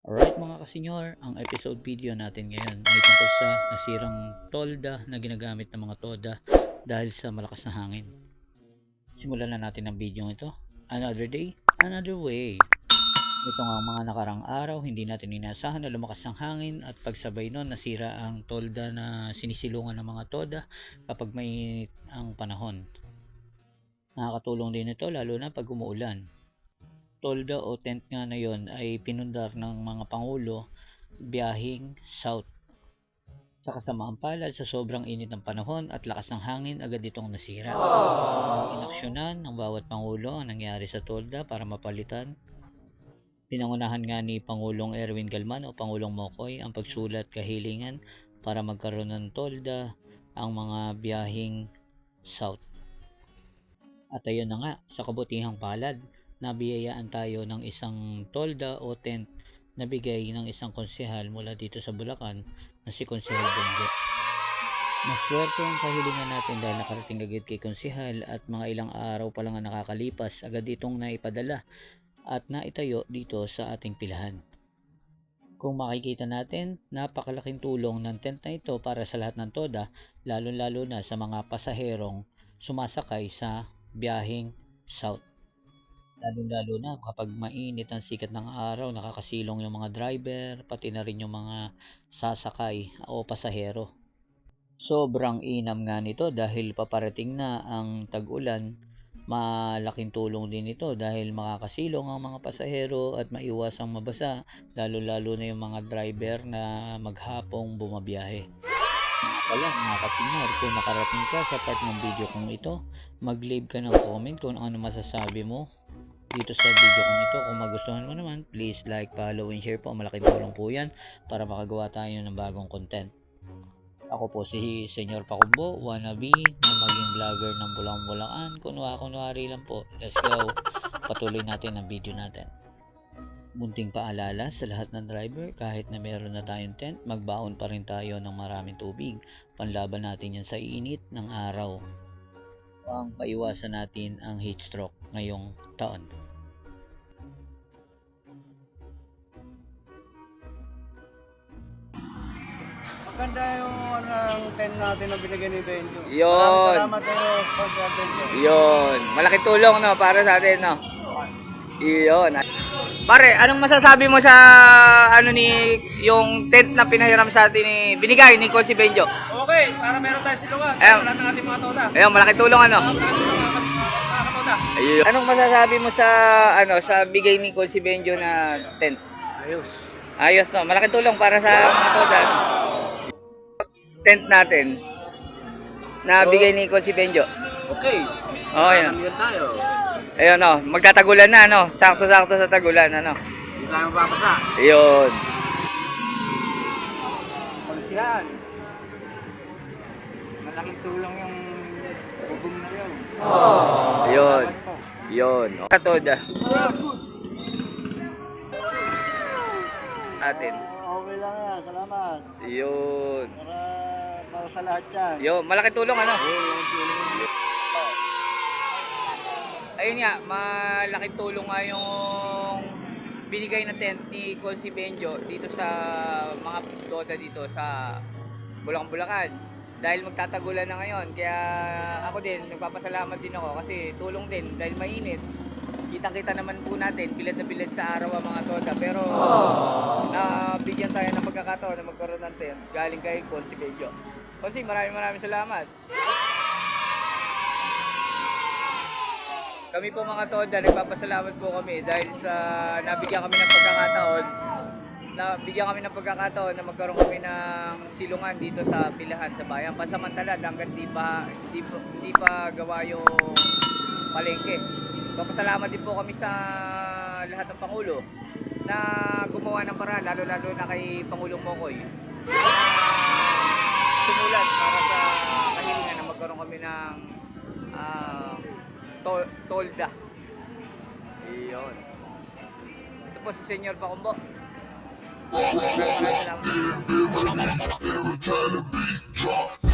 Alright mga kasenyor, ang episode video natin ngayon ay tungkol sa nasirang tolda na ginagamit ng mga toda dahil sa malakas na hangin. Simulan na natin ang video ito. Another day, another way. Ito nga ang mga nakarang araw, hindi natin inasahan na lumakas ang hangin at pagsabay nun nasira ang tolda na sinisilungan ng mga toda kapag mainit ang panahon. Nakakatulong din ito lalo na pag umuulan. Tolda o tent nga na yon ay pinundar ng mga pangulo biyahing south. Sa kasamaang palad sa sobrang init ng panahon at lakas ng hangin, agad itong nasira. Inaksyonan ng bawat pangulo ang nangyari sa tolda para mapalitan. Pinangunahan nga ni Pangulong Erwin Galman o Pangulong Mokoy ang pagsulat kahilingan para magkaroon ng tolda ang mga biyahing south. At ayun na nga, sa kabutihang palad, nabiyayaan tayo ng isang tolda o tent na bigay ng isang konsehal mula dito sa Bulacan na si Konsehal Benjo. Maswerte ang kahilingan natin dahil nakarating agad kay konsehal at mga ilang araw pa lang ang nakakalipas, agad itong naipadala at naitayo dito sa ating pilahan. Kung makikita natin, napakalaking tulong ng tent na ito para sa lahat ng toda, lalo-lalo na sa mga pasaherong sumasakay sa biyaheng south. Lalo-lalo na kapag mainit ang sikat ng araw, nakakasilong yung mga driver, pati na rin yung mga sasakay o pasahero. Sobrang inam nga nito dahil paparating na ang tag-ulan. Malaking tulong din ito dahil makakasilong ang mga pasahero at maiwasang mabasa, lalo-lalo na yung mga driver na maghapong bumabiyahe. Pala mga kasenyor, kung nakarating ka sa part ng video kong ito, mag-leave ka ng comment kung ano masasabi mo dito sa video kong ito. Kung magustuhan mo naman, please like, follow, and share po. Malaking tulong po yan para makagawa tayo ng bagong content. Ako po si Senyor Pakumbo, wannabe na maging vlogger ng Bulang-Bulacan. Kunwari lang po. Let's go. Patuloy natin ang video natin. Munting paalala sa lahat ng driver, kahit na meron na tayong tent, magbaon pa rin tayo ng maraming tubig. Panlaban natin yan sa init ng araw. Ang paiwasan natin ang heat stroke ngayong taon. Maganda yung tent natin na binigay ni Benjo. Yun. Salamat sa iyo, Sponsor Benjo. Yun. Malaking tulong no para sa atin no. Iyon. Pare, anong masasabi mo sa yung tent na pinahiram sa atin ni binigay ni Coach Benjo? Okay, para meron tayo silungan Ayun. sa lahat ng ating mga toda. Ayun, malaking tulong ano. Mga katoda. Ayun. Anong masasabi mo sa sa bigay ni Coach Benjo na tent? Ayos. Ayos no, malaking tulong para sa mga toda. Tent natin na bigay ni Coach Benjo. Okay. Oh, yan. Yan tayo. Ayun no, magtatagulan na no. Sakto-sakto sa tagulan ano. Hindi tayo mapapasa. Ayun. Pagsihan. Malaking tulong yung bubong na yun. Ayun. Yun. Katoda. Atin. Okay lang yan, salamat. Yun. Para sa lahat yan. Yun. Malaking tulong ano. Ayun nga. Malaking tulong nga yung binigay na tent ni Consi Benjo dito sa mga toda dito sa Bulacan. Dahil magtatagulan na ngayon. Kaya ako din, nagpapasalamat din ako kasi tulong din dahil mainit. Kitang-kita naman po natin, bilad na bilad sa araw ang mga toda. Pero nabigyan tayo ng pagkakataon na magkaroon ng tent galing kay Consi Benjo. Consi, maraming salamat. Kami po mga toda, nagpapasalamat po kami dahil sa nabigyan kami ng pagkakataon na magkaroon kami ng silungan dito sa pilahan sa bayan. Pansamantala hanggang di pa gawa yung palengke. Papasalamat din po kami sa lahat ng Pangulo na gumawa ng paraan, lalo-lalo na kay Pangulong Mokoy na sumulat para sa kahilingan na magkaroon kami ng tolda. Iyon. Ito po si Senyor Pakumbo. Maraming salamat.